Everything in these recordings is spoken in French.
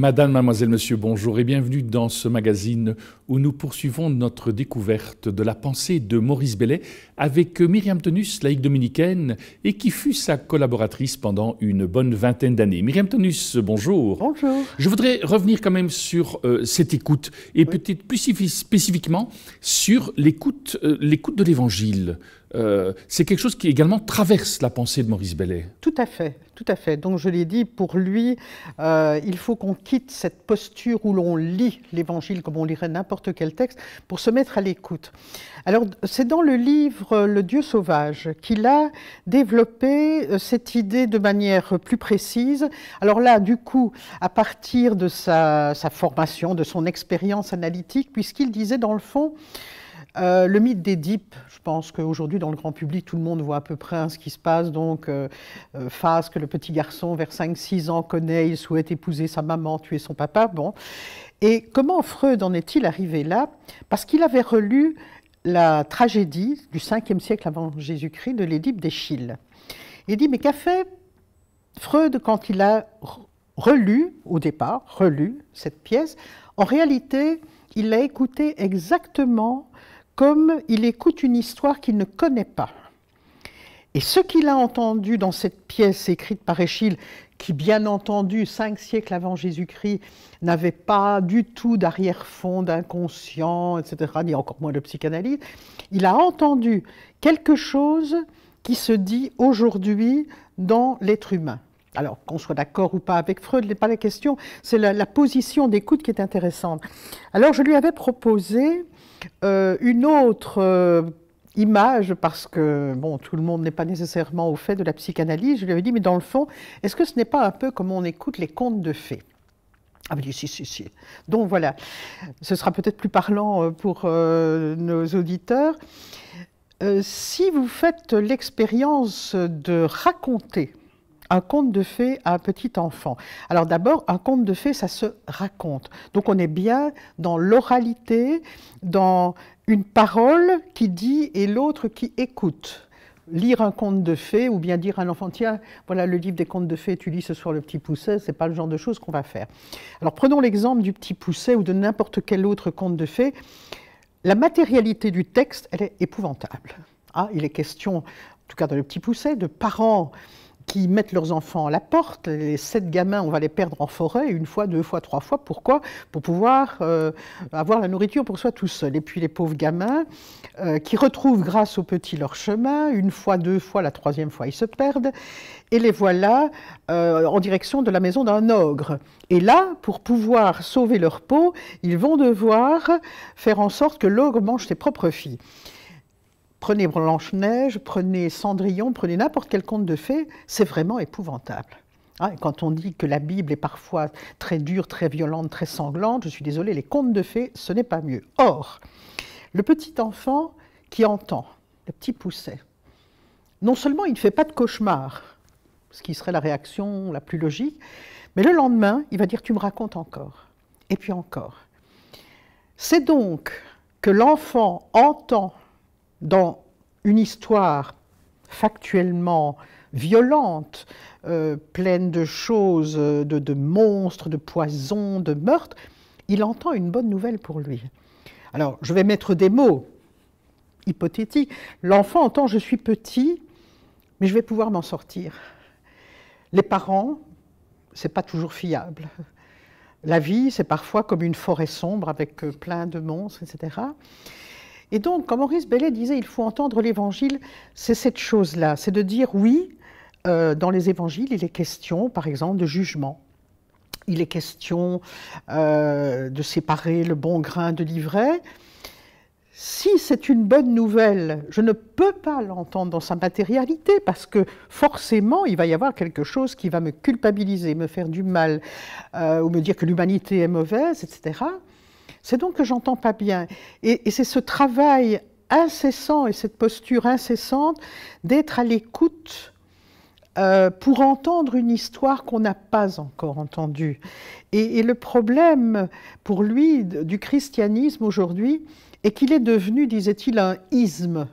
Madame, mademoiselle, monsieur, bonjour et bienvenue dans ce magazine où nous poursuivons notre découverte de la pensée de Maurice Bellet avec Myriam Tenus, laïque dominicaine, et qui fut sa collaboratrice pendant une bonne vingtaine d'années. Myriam Tenus, bonjour. Bonjour. Je voudrais revenir quand même sur cette écoute et peut-être plus spécifiquement sur l'écoute de l'Évangile. C'est quelque chose qui également traverse la pensée de Maurice Bellet. Tout à fait, tout à fait. Donc je l'ai dit, pour lui, il faut qu'on quitte cette posture où l'on lit l'Évangile comme on lirait n'importe quel texte pour se mettre à l'écoute. Alors c'est dans le livre Le Dieu sauvage qu'il a développé cette idée de manière plus précise. Alors là, du coup, à partir de sa formation, de son expérience analytique, puisqu'il disait dans le fond, le mythe d'Édipe, je pense qu'aujourd'hui dans le grand public tout le monde voit à peu près ce qui se passe, donc Phase que le petit garçon vers 5-6 ans connaît, il souhaite épouser sa maman, tuer son papa, bon. Et comment Freud en est-il arrivé là? Parce qu'il avait relu la tragédie du 5e siècle avant Jésus-Christ de l'Édipe d'Échille. Il dit, mais qu'a fait Freud quand il a relu, au départ, relu cette pièce? En réalité, il l'a écoutée exactement comme il écoute une histoire qu'il ne connaît pas. Et ce qu'il a entendu dans cette pièce écrite par Échille, qui bien entendu, 5 siècles avant Jésus-Christ, n'avait pas du tout d'arrière-fond, d'inconscient, etc., ni encore moins de psychanalyse, il a entendu quelque chose qui se dit aujourd'hui dans l'être humain. Alors, qu'on soit d'accord ou pas avec Freud, n'est pas la question, c'est la position d'écoute qui est intéressante. Alors, je lui avais proposé une autre image, parce que bon, tout le monde n'est pas nécessairement au fait de la psychanalyse. Je lui avais dit, mais dans le fond, est-ce que ce n'est pas un peu comme on écoute les contes de fées? Ah, mais si. Donc voilà, ce sera peut-être plus parlant pour nos auditeurs. Si vous faites l'expérience de raconter un conte de fées à un petit enfant. Alors d'abord, un conte de fées, ça se raconte. Donc on est bien dans l'oralité, dans une parole qui dit et l'autre qui écoute. Lire un conte de fées ou bien dire à un enfant, tiens, voilà le livre des contes de fées, tu lis ce soir le Petit Poucet, c'est pas le genre de choses qu'on va faire. Alors prenons l'exemple du Petit Poucet ou de n'importe quel autre conte de fées. La matérialité du texte, elle est épouvantable. Ah, il est question, en tout cas dans le Petit Poucet, de parents qui mettent leurs enfants à la porte. Les 7 gamins, on va les perdre en forêt, 1 fois, 2 fois, 3 fois. Pourquoi? Pour pouvoir avoir la nourriture pour soi tout seul. Et puis les pauvres gamins qui retrouvent grâce au petit leur chemin, 1 fois, 2 fois, la 3e fois, ils se perdent. Et les voilà en direction de la maison d'un ogre. Et là, pour pouvoir sauver leur peau, ils vont devoir faire en sorte que l'ogre mange ses propres filles. Prenez Blanche-Neige, prenez Cendrillon, prenez n'importe quel conte de fées, c'est vraiment épouvantable. Hein, quand on dit que la Bible est parfois très dure, très violente, très sanglante, je suis désolée, les contes de fées, ce n'est pas mieux. Or, le petit enfant qui entend, le Petit Poucet, non seulement il ne fait pas de cauchemar, ce qui serait la réaction la plus logique, mais le lendemain, il va dire « tu me racontes encore ». Et puis encore. C'est donc que l'enfant entend dans une histoire factuellement violente, pleine de choses, de monstres, de poisons, de meurtres, il entend une bonne nouvelle pour lui. Alors, je vais mettre des mots hypothétiques. L'enfant entend « je suis petit, mais je vais pouvoir m'en sortir ». Les parents, ce n'est pas toujours fiable. La vie, c'est parfois comme une forêt sombre avec plein de monstres, etc. Et donc, quand Maurice Bellet disait « il faut entendre l'Évangile », c'est cette chose-là, c'est de dire oui, dans les Évangiles, il est question, par exemple, de jugement. Il est question de séparer le bon grain de l'ivraie. Si c'est une bonne nouvelle, je ne peux pas l'entendre dans sa matérialité parce que forcément, il va y avoir quelque chose qui va me culpabiliser, me faire du mal, ou me dire que l'humanité est mauvaise, etc. C'est donc que j'entends pas bien. Et c'est ce travail incessant et cette posture incessante d'être à l'écoute pour entendre une histoire qu'on n'a pas encore entendue. Et le problème pour lui du christianisme aujourd'hui est qu'il est devenu, disait-il, un isme.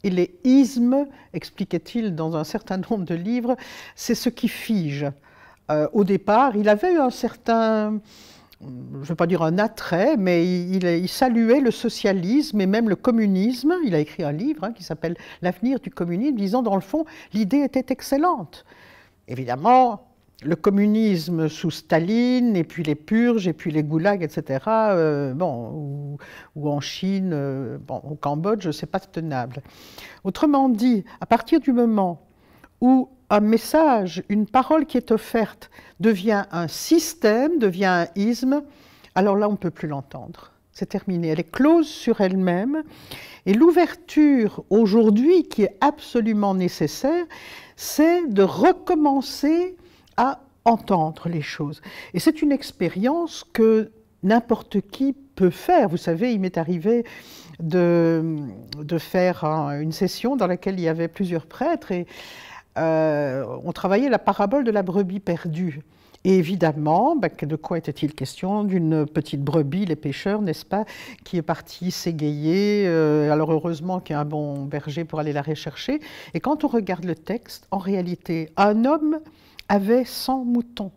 Et les ismes, expliquait-il dans un certain nombre de livres, c'est ce qui fige. Au départ, il avait eu un certain, je ne veux pas dire un attrait, mais il saluait le socialisme et même le communisme. Il a écrit un livre qui s'appelle « L'avenir du communisme », disant dans le fond, l'idée était excellente. Évidemment, le communisme sous Staline, et puis les purges, et puis les goulags, etc., ou en Chine, au Cambodge, c'est pas tenable. Autrement dit, à partir du moment où un message, une parole qui est offerte devient un système, devient un isme, alors là, on ne peut plus l'entendre. C'est terminé. Elle est close sur elle-même. Et l'ouverture, aujourd'hui, qui est absolument nécessaire, c'est de recommencer à entendre les choses. Et c'est une expérience que n'importe qui peut faire. Vous savez, il m'est arrivé de faire une session dans laquelle il y avait plusieurs prêtres et on travaillait la parabole de la brebis perdue. Et évidemment, de quoi était-il question? D'une petite brebis, les pêcheurs, n'est-ce pas, qui est partie s'égayer. Alors heureusement qu'il y a un bon berger pour aller la rechercher. Et quand on regarde le texte, en réalité, un homme avait 100 moutons.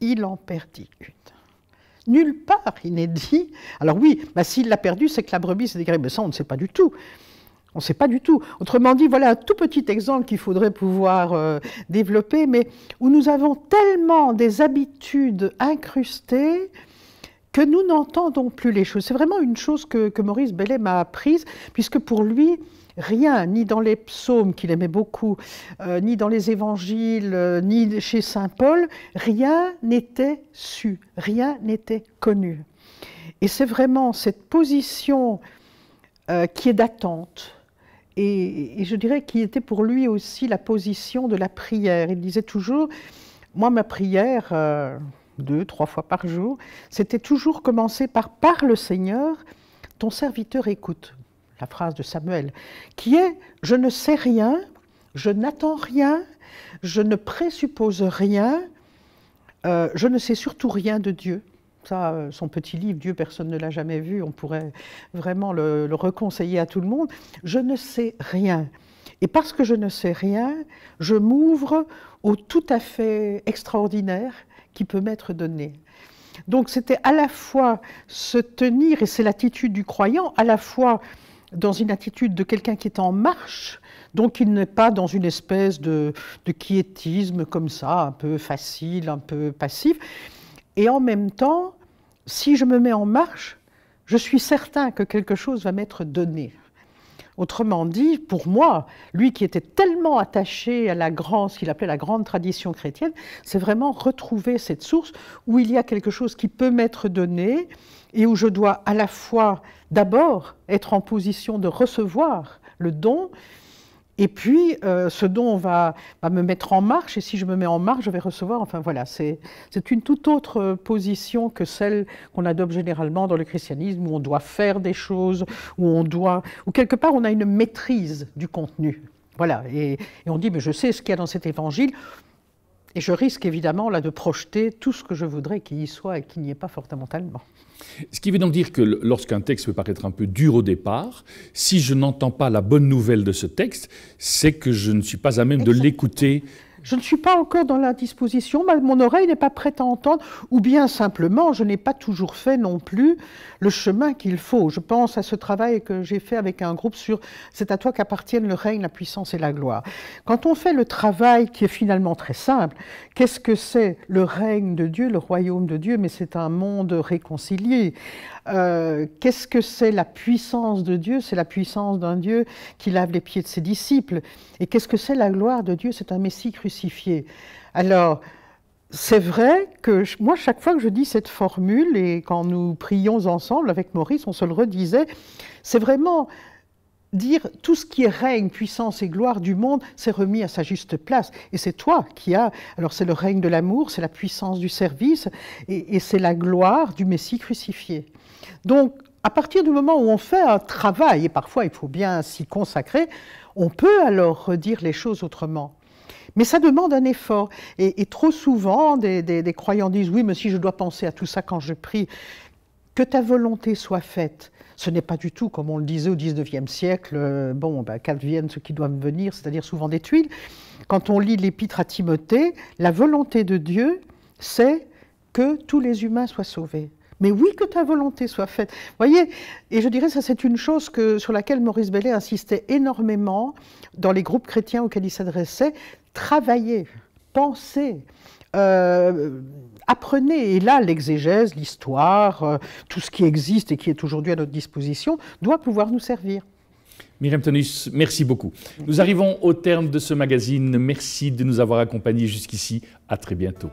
Il en perdit une. Nulle part, il n'est dit. Alors oui, s'il l'a perdue, c'est que la brebis s'est égarée. Mais ça, on ne sait pas du tout. On ne sait pas du tout. Autrement dit, voilà un tout petit exemple qu'il faudrait pouvoir développer, mais où nous avons tellement des habitudes incrustées que nous n'entendons plus les choses. C'est vraiment une chose que Maurice Bellet m'a apprise, puisque pour lui, rien, ni dans les psaumes qu'il aimait beaucoup, ni dans les évangiles, ni chez saint Paul, rien n'était su, rien n'était connu. Et c'est vraiment cette position qui est d'attente, et je dirais qui était pour lui aussi la position de la prière. Il disait toujours, moi ma prière, 2-3 fois par jour, c'était toujours commencer par « Par le Seigneur, ton serviteur écoute ». La phrase de Samuel, qui est « Je ne sais rien, je n'attends rien, je ne présuppose rien, je ne sais surtout rien de Dieu ». Ça, son petit livre, Dieu, personne ne l'a jamais vu, on pourrait vraiment le reconseiller à tout le monde. Je ne sais rien. Et parce que je ne sais rien, je m'ouvre au tout à fait extraordinaire qui peut m'être donné. Donc c'était à la fois se tenir, et c'est l'attitude du croyant, à la fois dans une attitude de quelqu'un qui est en marche, donc il n'est pas dans une espèce de quiétisme comme ça, un peu facile, un peu passif. Et en même temps, si je me mets en marche, je suis certain que quelque chose va m'être donné. Autrement dit, pour moi, lui qui était tellement attaché à ce qu'il appelait la grande tradition chrétienne, c'est vraiment retrouver cette source où il y a quelque chose qui peut m'être donné et où je dois à la fois d'abord être en position de recevoir le don, et puis ce don va me mettre en marche, et si je me mets en marche, je vais recevoir. Enfin voilà, c'est une toute autre position que celle qu'on adopte généralement dans le christianisme, où on doit faire des choses, où quelque part on a une maîtrise du contenu. Voilà, et on dit, mais je sais ce qu'il y a dans cet évangile, et je risque évidemment là de projeter tout ce que je voudrais qu'il y soit et qu'il n'y ait pas fondamentalement. Ce qui veut donc dire que lorsqu'un texte peut paraître un peu dur au départ, si je n'entends pas la bonne nouvelle de ce texte, c'est que je ne suis pas à même de l'écouter. Je ne suis pas encore dans la disposition, mon oreille n'est pas prête à entendre, ou bien simplement, je n'ai pas toujours fait non plus le chemin qu'il faut. Je pense à ce travail que j'ai fait avec un groupe sur « C'est à toi qu'appartiennent le règne, la puissance et la gloire ». Quand on fait le travail qui est finalement très simple, qu'est-ce que c'est le règne de Dieu, le royaume de Dieu? Mais c'est un monde réconcilié. Qu'est-ce que c'est la puissance de Dieu? C'est la puissance d'un Dieu qui lave les pieds de ses disciples. Et qu'est-ce que c'est la gloire de Dieu? C'est un Messie crucifié. Alors, c'est vrai que moi, chaque fois que je dis cette formule, et quand nous prions ensemble avec Maurice, on se le redisait, c'est vraiment dire tout ce qui est règne, puissance et gloire du monde, c'est remis à sa juste place. Et c'est toi qui as... Alors c'est le règne de l'amour, c'est la puissance du service, et c'est la gloire du Messie crucifié. Donc, à partir du moment où on fait un travail, et parfois il faut bien s'y consacrer, on peut alors redire les choses autrement. Mais ça demande un effort. Et trop souvent, des croyants disent « Oui, mais si je dois penser à tout ça quand je prie », que ta volonté soit faite. Ce n'est pas du tout, comme on le disait au XIXe siècle, qu'advienne ce qui doit venir, c'est-à-dire souvent des tuiles. Quand on lit l'épître à Timothée, la volonté de Dieu, c'est que tous les humains soient sauvés. Mais oui, que ta volonté soit faite. Vous voyez, et je dirais ça, c'est une chose sur laquelle Maurice Bellet insistait énormément dans les groupes chrétiens auxquels il s'adressait. Travailler, penser, apprenez. Et là, l'exégèse, l'histoire, tout ce qui existe et qui est aujourd'hui à notre disposition, doit pouvoir nous servir. Myriam Tennus, merci beaucoup. Nous arrivons au terme de ce magazine. Merci de nous avoir accompagnés jusqu'ici. À très bientôt.